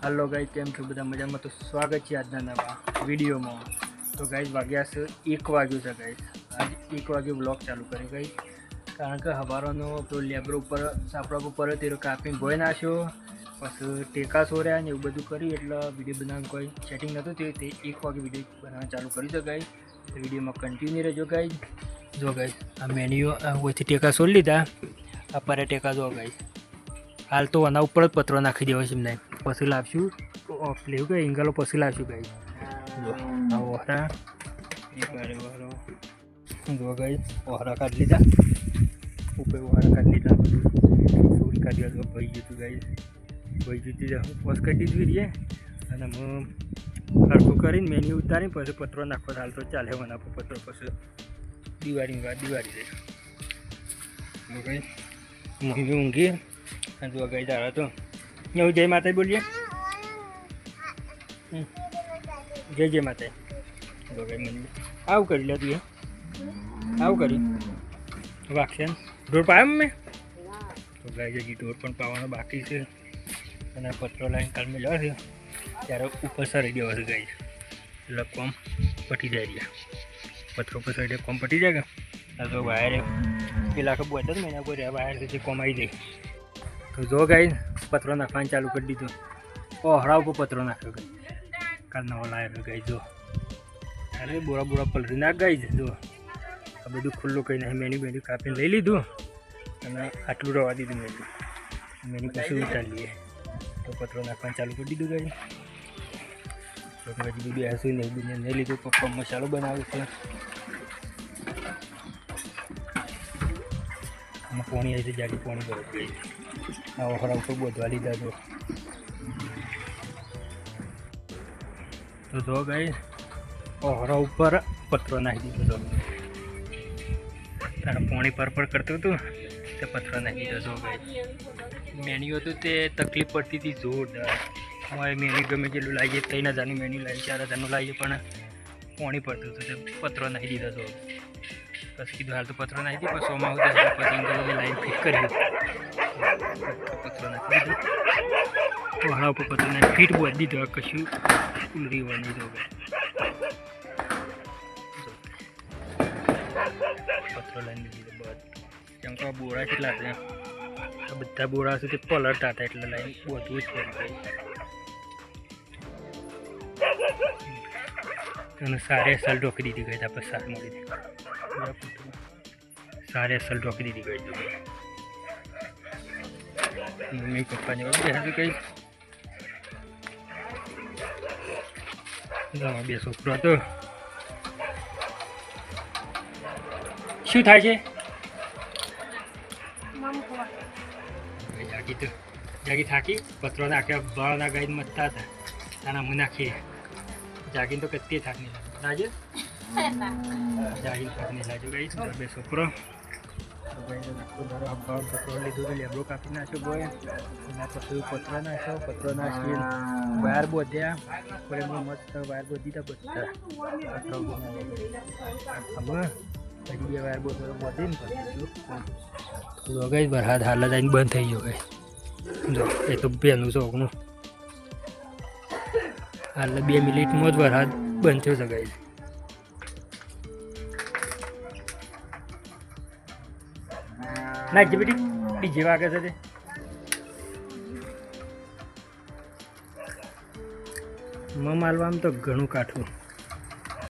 Hello guys, केम छो बधा मजा में? तो स्वागत है आज नवा वीडियो में। तो गाइस वाग्या से 1 वाग्यो है गाइस। आज 1 वागे व्लॉग चालू करे गाइस, कारण के हवारोनो तो लेबर पर सापड़ा पर तेरो कापी भोय नाश्यो, बस टेका सोर्या ने एवं बधुं करी एटले विडियो बनाववानुं कोई सेटिंग नहोतुं ते 1 वागे विडियो बनाववानुं चालू करी दो गाइस। तो विडियो में कंटिन्यू रहो गाइस। जो गाइस आ मेन्यू वहीथी टेका सोरी लीधा, आ पर टेका जो गाइस हाल तो आना ऊपर ज पत्रो नाखी देवो छे एमने। पछी लावशुं पेલું કે એંગલો પછી લાવશું ગાઈસ। જો આ ઓહરા એક વારો જો ગાઈસ ઓહરા કાઢી લીધા, ઉપર ઓહરા કાઢી લીધા, બધું સોરી કાઢ્યા તો ભઈ ગયું ગાઈસ। ભઈ ગયું વોશ કરી દીધું રીએ અને હું હરખું કરીને મેન્યુ ઉતારી પછી પત્રો નાખો હાલ તો ચાલે મને પત્રો પછી દિવાળી દે જો ગાઈસ મમ્મી ઊંઘી અને જો ગાઈસ આ તો એવું જય માતા બોલીએ, जय जय माता। तो गई मन आव कर लिया तू आव करी वाक्षन डोर पाया में तो गाय जगी डोर पण पावानो बाकी छे અને પત્રો લાઈન કાલ મેં લેવા છે ત્યારે ઉપર સરી દેવા છે ગાય એટલે કોમ પટી જાય પત્રો પર સરી કોમ પટી જાય કે તો વાયર પેલા કે બોત જ મહિના કોઈ વાયર થી કોમ આવી જાય। તો જો ગાય પત્રો નાખવાનું ચાલુ કરી દીધું। ઓહરા ઉપર પત્રો નાખ્યો ગાય કાલ નવો લાવ્યો ગાય। જો અરે બોરા બોરા પલરી નાખ ગાય। જો આ બધું ખુલ્લું કંઈ નહીં, મેન્યુ કાપીને લઈ લીધું અને આટલું રવા દીધું મેન્યુ પછી ઉતારી લઈએ। તો પત્રો નાખવાનું ચાલુ કરી દીધું ગાય। તો હજી બધું હસું નહીં લીધું, પપ્પા મસાલો બનાવે છે। આમાં પોણી આવી છે, જાડી પોણી બરફ ગઈ આ ઓહરા ઉપર બોધવા લીધા। તો જો ગાય ઓહરા ઉપર પત્રો નાખી દીધો। તારા પોણી પર કરતું હતું તે પત્રો નાખી દીધો। જો ગાય મેન્યુ હતું તે તકલીફ પડતી હતી જોરદાર। અમારે મેન્યુ ગમે જેટલું લાવીએ 3000નું મેન્યુ લાવીએ 4000નું લાવીએ પણ પોણી પડતું હતું તે પત્રો નાખી દીધો। તો પછી કીધું હાલ તો પત્રો નાખી દીધું, પછી સોમાં આવતા પછી ઇંગલોની લાઈન ફિટ કરી પત્રો નાખી દીધું। ઓહરા ઉપર પત્રો નાખી ફીટ બોધ દીધો, કશું ઉલરી હોય નહીં। જો પત્રો લાઈન દીધો બધ કેમ કે બોરા કેટલા છે, બધા બોરા છે તે પલળતા હતા એટલે લાઈન બોધવું જ પડે। અને સારી અસલ ઢોકી દીધી ગઈ આપણે સાર મળી હતી, સારી અસલ ઢોકી દીધી ગઈ। મમ્મી પપ્પાને બેસી ગઈ। બે છોકરો હતો શું થાય છે જાગી થાકી પત્રો નાખ્યા ભાવના ગાઈ મતતા હતા તાના મું નાખીએ જાગીને તો કત્તી થાક નહીં લાગે જાગીને થાક નહીં લાગ્યો ગઈ। બે છોકરો પત્રો લીધું લેબડો કાપી નાખ્યો બોય એના પછી પત્રો નાખ્યો, પત્રો નાખી વાયર બોધ્યા મસ્ત વાયર બોધી હતા બધા પછી બે વાયર બોધીને જો ગઈ વરસાદ હાલ જ આવીને બંધ થઈ ગયો ગઈ। જો એ તો પહેલું ચોકનું હાલ 2 મિનિટમાં જ વરસાદ બંધ થયો છે ગઈ। નાખજે બેટી ડીજે વાગે છે તે માલવામાં તો ઘણું કાઠું।